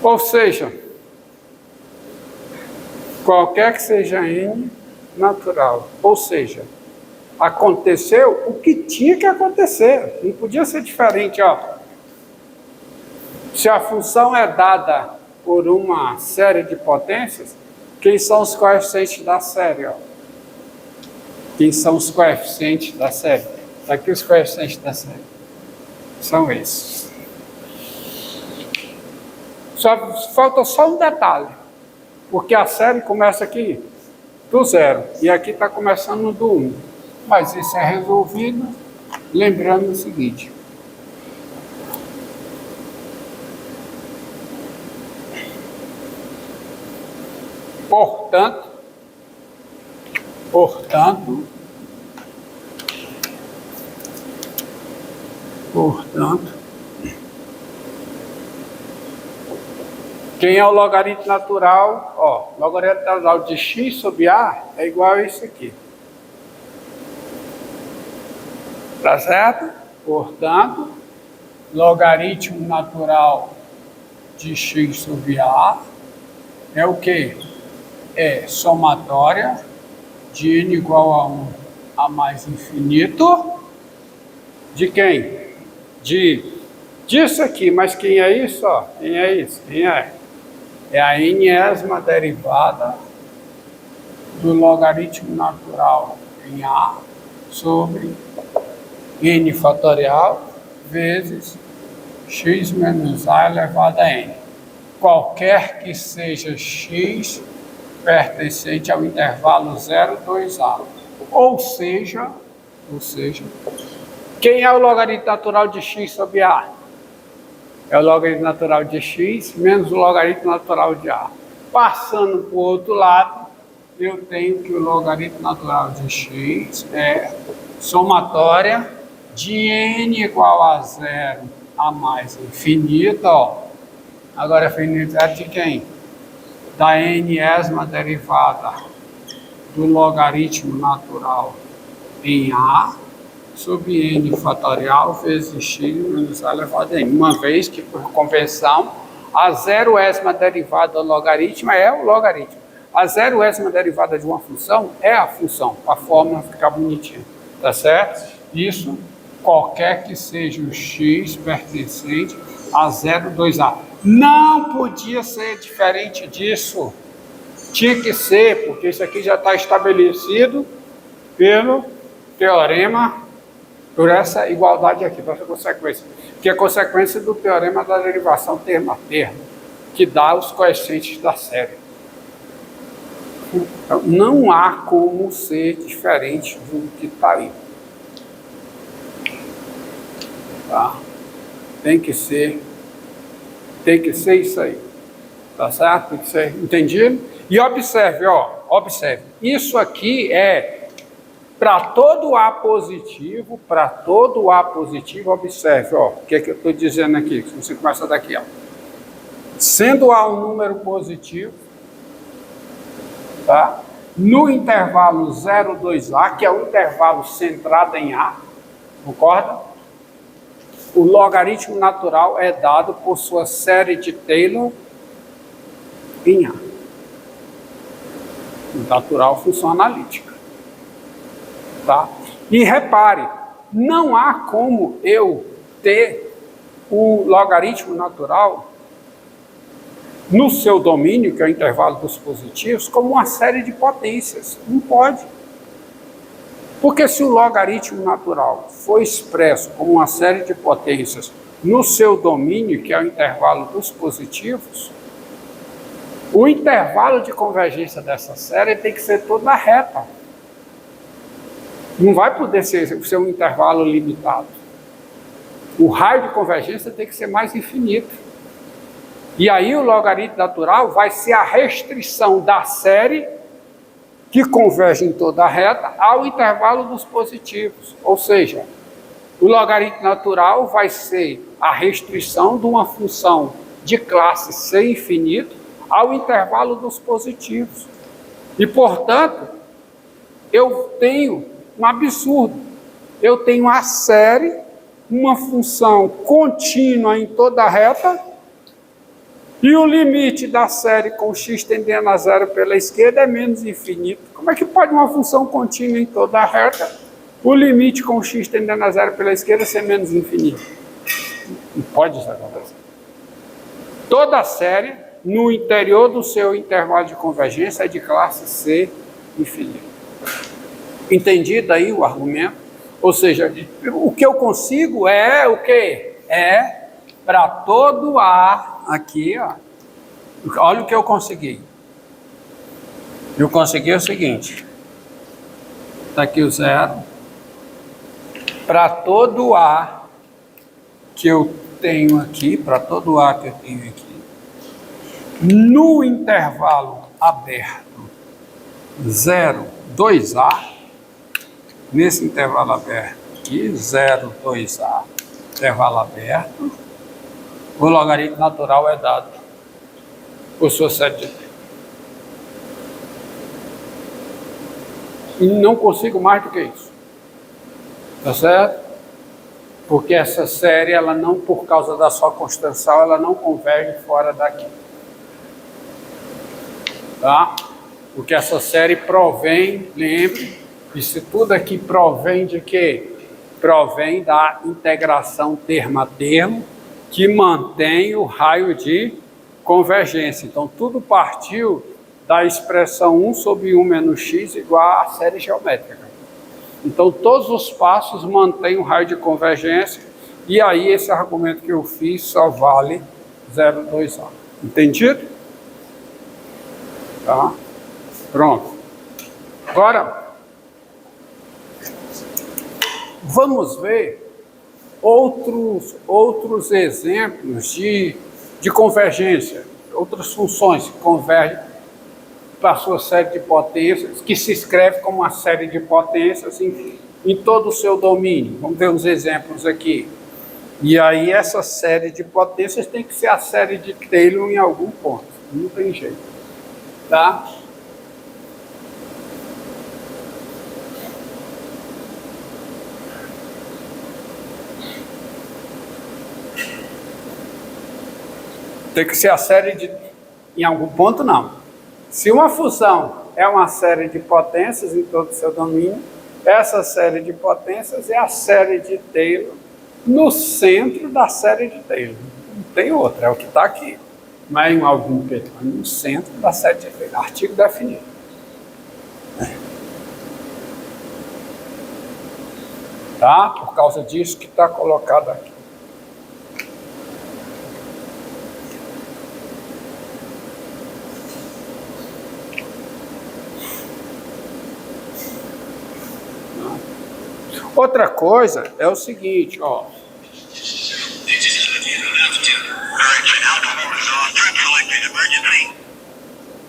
Ou seja, qualquer que seja N natural. Ou seja, aconteceu o que tinha que acontecer. Não podia ser diferente, ó. Se a função é dada por uma série de potências, quem são os coeficientes da série, ó? Quem são os coeficientes da série? Está aqui os coeficientes da série. São esses. Falta só um detalhe. Porque a série começa aqui do 0. E aqui está começando do 1. Mas isso é resolvido lembrando o seguinte. Portanto, quem é o logaritmo natural? Ó, logaritmo natural de x sobre a é igual a isso aqui. Tá certo? Portanto, logaritmo natural de x sobre a é o quê? É somatória de n igual a 1 a mais infinito de quem? Disso aqui, mas quem é isso? Ó? Quem é isso? Quem é? É a n-ésima derivada do logaritmo natural em a sobre n fatorial vezes x menos a elevado a n. Qualquer que seja x pertencente ao intervalo 0, 2a. Ou seja, quem é o logaritmo natural de x sobre a? É o logaritmo natural de x menos o logaritmo natural de a. Passando para o outro lado, eu tenho que o logaritmo natural de x é somatória de n igual a 0 a mais infinito, ó. Agora, infinito é de quem? Da n-ésima derivada do logaritmo natural em a sobre n fatorial vezes x menos a elevado a n. Uma vez que, por convenção, a zeroésima derivada do logaritmo é o logaritmo. A zeroésima derivada de uma função é a função, para a fórmula ficar bonitinha. Tá certo? Isso, qualquer que seja o x pertencente a 0, 2a. Não podia ser diferente disso. Tinha que ser, porque isso aqui já está estabelecido pelo teorema, por essa igualdade aqui, por essa consequência, que é a consequência do teorema da derivação termo a termo, que dá os coeficientes da série. Então, não há como ser diferente do que está aí. Tá? Tem que ser isso aí. Tá certo? Tem que ser entendido? E observe, ó, observe. Isso aqui é para todo A positivo, observe, ó, o que é que eu estou dizendo aqui? Você começa daqui, ó. Sendo A um número positivo, tá? No intervalo 0, 2A, que é o intervalo centrado em A, concorda? O logaritmo natural é dado por sua série de Taylor em A. Natural, função analítica. Tá? E repare, não há como eu ter o logaritmo natural no seu domínio, que é o intervalo dos positivos, como uma série de potências. Não pode. Porque se o logaritmo natural for expresso como uma série de potências no seu domínio, que é o intervalo dos positivos, o intervalo de convergência dessa série tem que ser toda reta. Não vai poder ser um intervalo limitado. O raio de convergência tem que ser mais infinito. E aí o logaritmo natural vai ser a restrição da série que converge em toda a reta ao intervalo dos positivos. Ou seja, o logaritmo natural vai ser a restrição de uma função de classe C infinito ao intervalo dos positivos. E, portanto, eu tenho um absurdo. Eu tenho a série, uma função contínua em toda a reta, E o limite da série com x tendendo a zero pela esquerda é menos infinito. Como é que pode uma função contínua em toda a reta, o limite com x tendendo a zero pela esquerda ser menos infinito? Não pode isso acontecer. Toda série, no interior do seu intervalo de convergência, é de classe C infinito. Entendido aí o argumento? Ou seja, o que eu consigo é o quê? É para todo A aqui, ó. Olha o que eu consegui. Eu consegui o seguinte. Está aqui o zero. Para todo A que eu tenho aqui, para todo A que eu tenho aqui, no intervalo aberto 0, 2A, nesse intervalo aberto aqui, 0, 2A, intervalo aberto, o logaritmo natural é dado por sua série de tempo. E não consigo mais do que isso. Tá certo? Porque essa série, ela não, por causa da sua constatação, ela não converge fora daqui. Tá? Porque essa série provém, lembre, isso tudo aqui provém de quê? Provém da integração termo a termo, que mantém o raio de convergência. Então, tudo partiu da expressão 1 sobre 1 menos x igual à série geométrica. Então, todos os passos mantêm o raio de convergência, e aí esse argumento que eu fiz só vale 0,2A. Entendido? Tá? Pronto. Agora, vamos ver outros exemplos de convergência, outras funções que convergem para a sua série de potências, que se escreve como uma série de potências em todo o seu domínio. Vamos ver uns exemplos aqui. E aí essa série de potências tem que ser a série de Taylor em algum ponto. Não tem jeito. Tá? Tem que ser a série de... Em algum ponto, não. Se uma função é uma série de potências em todo o seu domínio, essa série de potências é a série de Taylor no centro da série de Taylor. Não tem outra, é o que está aqui. Não é em algum ponto, é no centro da série de Taylor. Artigo definido. Tá? Por causa disso que está colocado aqui. Outra coisa é o seguinte, ó.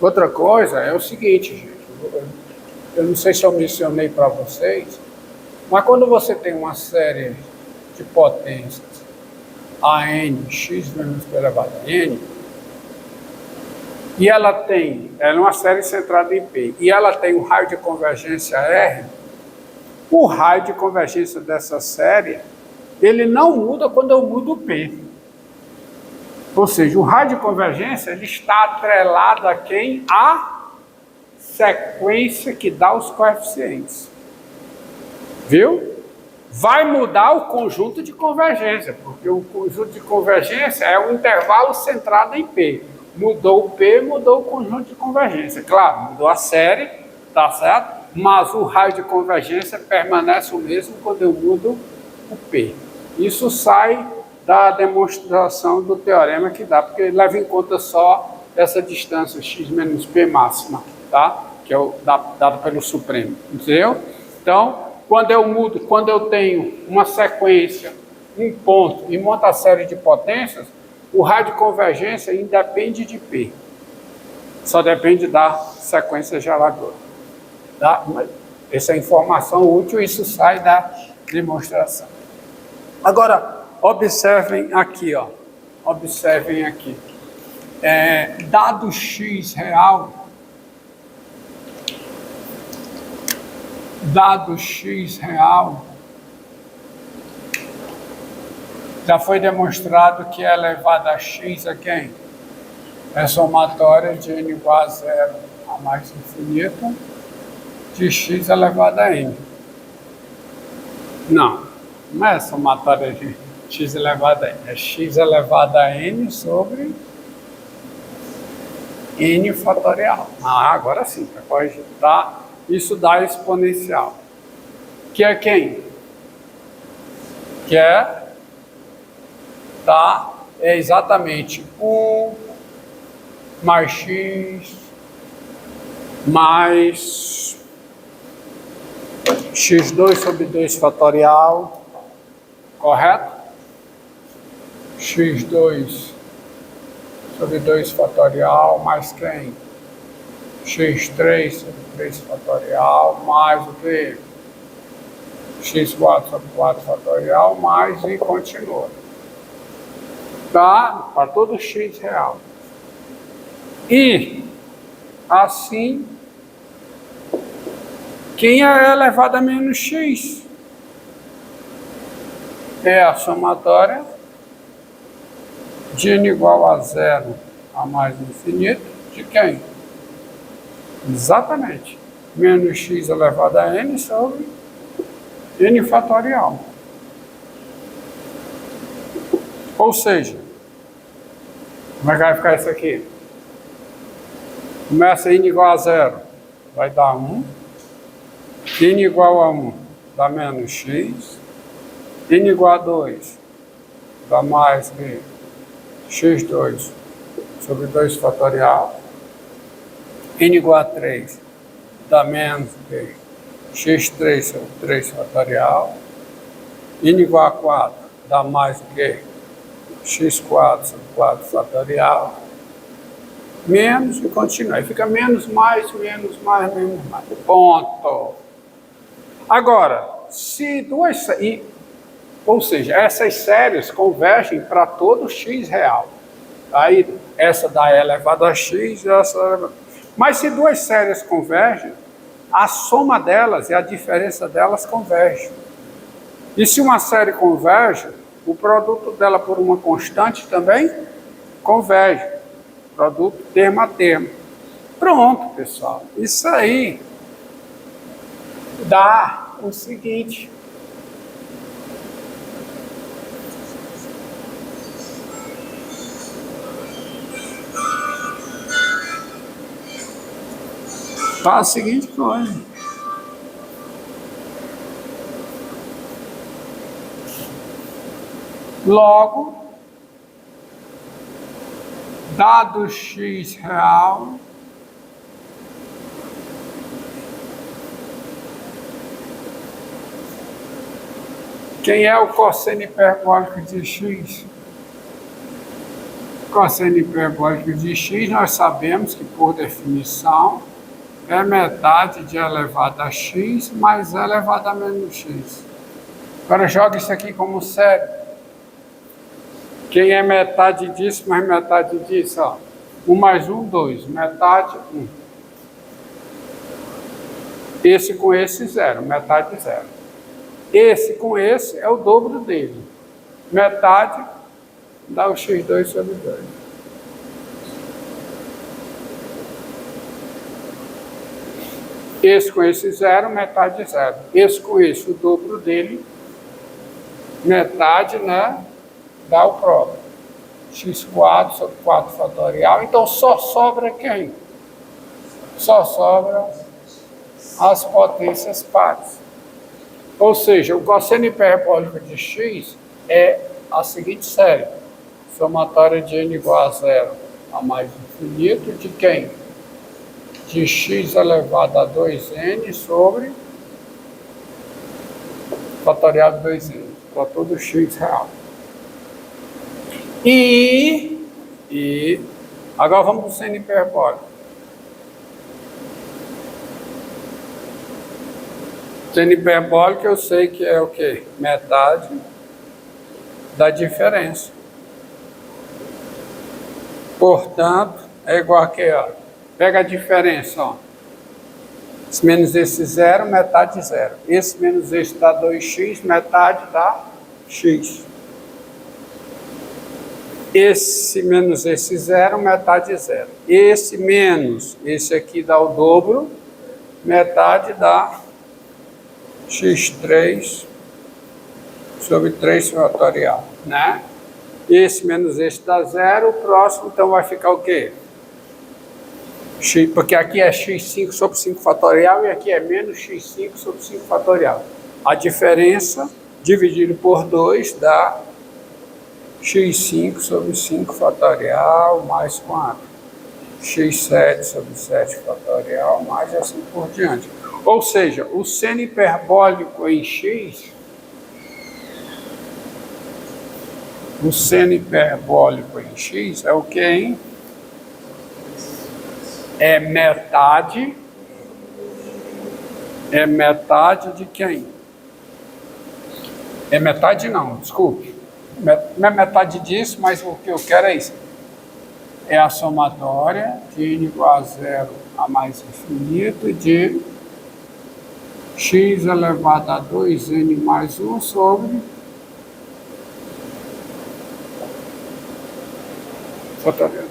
Outra coisa é o seguinte, gente. Eu não sei se eu mencionei para vocês, mas quando você tem uma série de potências AN, x menos elevado a n, e ela é uma série centrada em P, e ela tem um raio de convergência R, o raio de convergência dessa série, ele não muda quando eu mudo o P. Ou seja, o raio de convergência ele está atrelado a quem? A sequência que dá os coeficientes. Viu? Vai mudar o conjunto de convergência, porque o conjunto de convergência é um intervalo centrado em P. Mudou o P, mudou o conjunto de convergência. Claro, mudou a série, tá certo? Mas o raio de convergência permanece o mesmo quando eu mudo o P. Isso sai da demonstração do teorema que dá, porque leva em conta só essa distância x menos P máxima, tá? Que é dado pelo Supremo, entendeu? Então, quando eu tenho uma sequência, um ponto e monto a série de potências, o raio de convergência independe de P. Só depende da sequência geradora. Tá? Essa é informação útil, isso sai da demonstração. Agora, observem aqui, ó. Observem aqui. Dado x real, já foi demonstrado que é elevado a x a quem? É somatória de n igual a zero a mais infinito de x elevado a n. Não, não é somatória de x elevado a n, é x elevado a n sobre n fatorial. Ah, agora sim, para corrigir, tá? Isso dá exponencial. Que é quem? Que é, tá? É exatamente 1 mais x mais x2 sobre 2 fatorial, correto? x2 sobre 2 fatorial mais quem? x3 sobre 3 fatorial mais o quê? x4 sobre 4 fatorial mais e continua. Tá? Para todo x real. E assim, quem é elevado a menos x? É a somatória de n igual a zero a mais infinito de quem? Exatamente. Menos x elevado a n sobre n fatorial. Ou seja, como é que vai ficar isso aqui? Começa n igual a zero, vai dar 1. N igual a 1 dá menos x. N igual a 2 dá mais que x2 sobre 2 fatorial. N igual a 3 dá menos que x3 sobre 3 fatorial. N igual a 4 dá mais que x4 sobre 4 fatorial. Menos e continua. Aí fica menos, mais, menos, mais, menos, mais. Ponto. Agora, se duas... ou seja, essas séries convergem para todo x real. Aí, essa dá elevado a x, essa... Mas se duas séries convergem, a soma delas e a diferença delas convergem. E se uma série converge, o produto dela por uma constante também converge. Produto termo a termo. Pronto, pessoal. Isso aí dá o seguinte. Dá a seguinte coisa. Logo, dado x real, quem é o cosseno hiperbólico de x? Cosseno hiperbólico de x, nós sabemos que, por definição, é metade de elevado a x mais elevado a menos x. Agora joga isso aqui como série. Quem é metade disso mais metade disso? Ó. 1 mais 1, 2. Metade, 1. Esse com esse, 0. Metade, 0. Esse com esse é o dobro dele. Metade dá o x2 sobre 2. Esse com esse, 0. Metade, 0. Esse com esse, o dobro dele. Metade, né? Dá o próprio. x4 sobre 4 fatorial. Então, só sobra quem? Só sobra as potências pares. Ou seja, o cosseno hiperbólico de x é a seguinte série. Somatória de n igual a 0 a mais infinito de quem? De x elevado a 2n sobre fatorial de 2n. Para todo x real. E agora vamos para o seno hiperbólico. Seno hiperbólico eu sei que é o quê? Metade da diferença. Portanto, é igual a quê? Ó? Pega a diferença, ó. Esse menos esse 0, metade 0. Esse menos esse dá 2x, metade dá x. esse menos esse zero, metade zero. Esse menos esse aqui dá o dobro, metade dá x3 sobre 3 fatorial, né? Esse menos esse dá zero, o próximo então vai ficar o quê? X, porque aqui é x5 sobre 5 fatorial e aqui é menos x5 sobre 5 fatorial. A diferença dividido por 2 dá x5 sobre 5 fatorial mais quanto? x7 sobre 7 fatorial mais assim por diante. Ou seja, o seno hiperbólico em x, o seno hiperbólico em x é o que, hein? É metade de quem? É metade não, desculpe. Não é metade disso, mas o que eu quero é isso. É a somatória de n igual a zero a mais infinito de x elevado a 2n mais 1 sobre fatorial.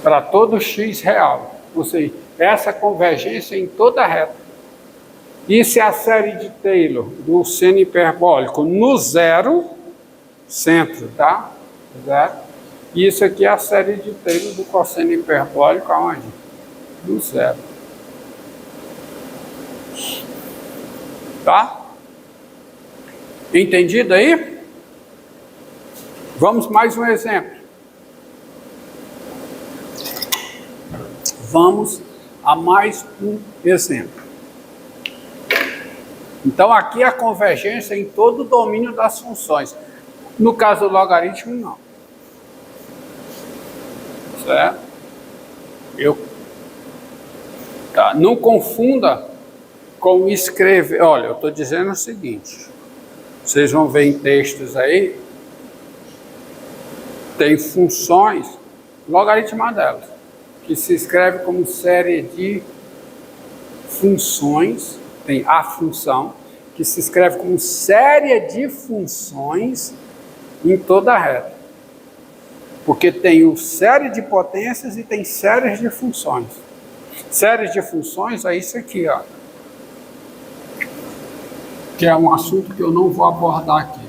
Para todo x real. Ou seja, essa convergência em toda a reta. Isso é a série de Taylor do seno hiperbólico no zero, centro, tá? Zero. E isso aqui é a série de Taylor do cosseno hiperbólico aonde? No zero. Tá? Entendido aí? Vamos mais um exemplo. Vamos a mais um exemplo. Então, aqui é a convergência em todo o domínio das funções. No caso do logaritmo, não. Certo? Tá. Não confunda com escrever. Olha, eu estou dizendo o seguinte. Vocês vão ver em textos aí. Tem funções, logaritmo delas, que se escreve como série de funções. Tem a função, que se escreve como série de funções em toda a reta. Porque tem o série de potências e tem séries de funções. Séries de funções é isso aqui, ó. Que é um assunto que eu não vou abordar aqui.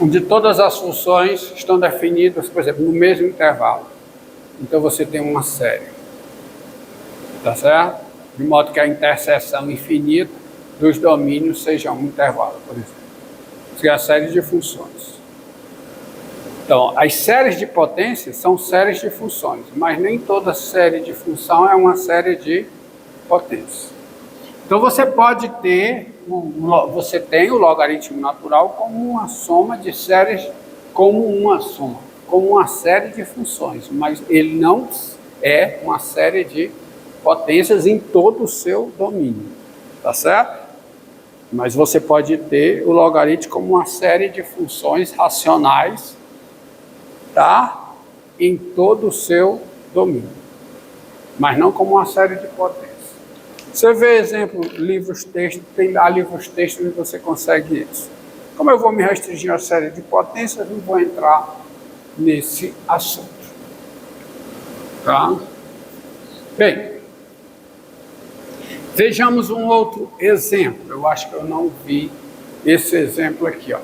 Onde todas as funções estão definidas, por exemplo, no mesmo intervalo. Então você tem uma série, tá certo? De modo que a interseção infinita dos domínios seja um intervalo, por exemplo. Isso é a série de funções. Então, as séries de potências são séries de funções, mas nem toda série de função é uma série de potências. Então você pode ter, você tem o logaritmo natural como uma soma de séries, como uma série de funções, mas ele não é uma série de potências em todo o seu domínio, tá certo? Mas você pode ter o logaritmo como uma série de funções racionais, tá? Em todo o seu domínio, mas não como uma série de potências. Você vê exemplo, livros textos, tem lá livros textos onde você consegue isso. Como eu vou me restringir à série de potências, não vou entrar nesse assunto. Tá? Bem, vejamos um outro exemplo. Eu acho que eu não vi esse exemplo aqui, ó.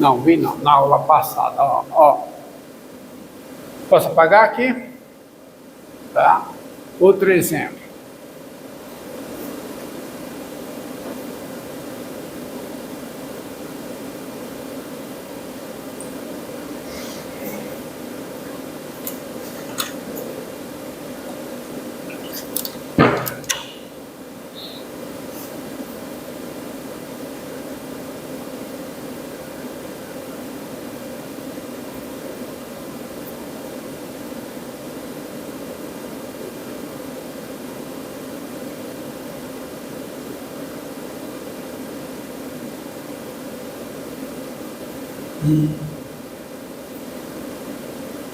Não vi não, na aula passada, ó. Posso apagar aqui? Tá? Outro exemplo.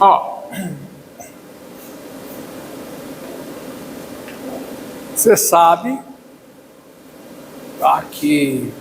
Ó, você sabe aqui